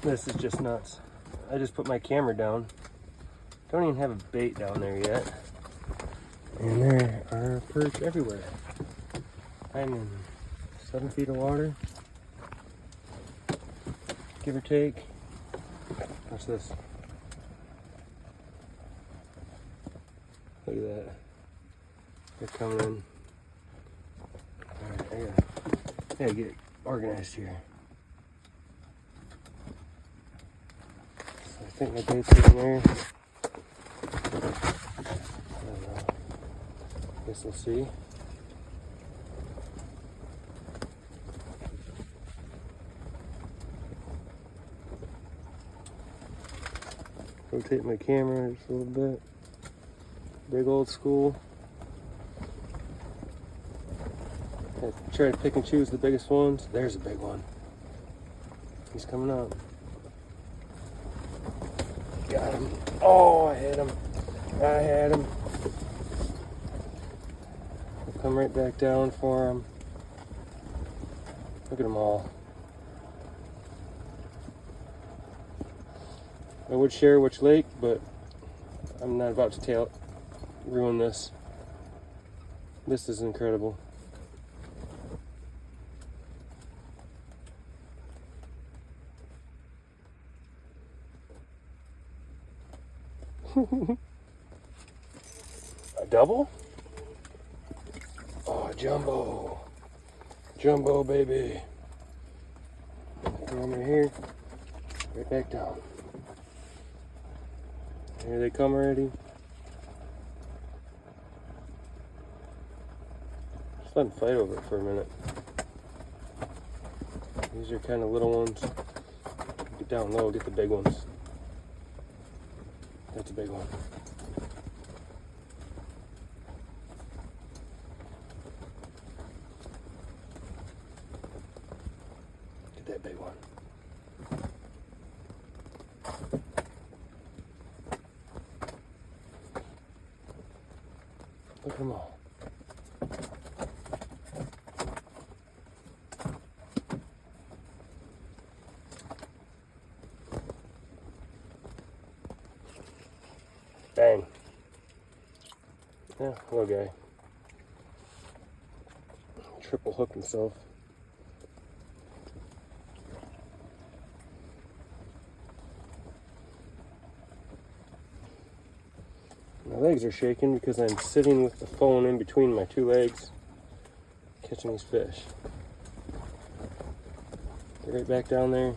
This is just nuts. I just put my camera down. Don't even have a bait down there yet. And there are perch everywhere. I'm in 7 feet of water, give or take. What's this? Look at that. They're coming in. Alright, I gotta get organized here. So I think my bait's in there. I don't know. Guess we'll see. Rotate my camera just a little bit. Big old school. I try to pick and choose the biggest ones. There's a big one. He's coming up. Got him. Oh, I hit him. I had him. I'll come right back down for him. Look at them all. I would share which lake, but I'm not about to ruin this. This is incredible. A double? Oh, jumbo. Jumbo, baby. Throw them right here. Right back down. Here they come already. Just let them fight over it for a minute. These are kind of little ones. Get down low, get the big ones. That's a big one. Get that big one. Look at them all. Bang. Yeah, little guy. Triple hooked himself. My legs are shaking because I'm sitting with the phone in between my two legs, catching these fish. Get right back down there.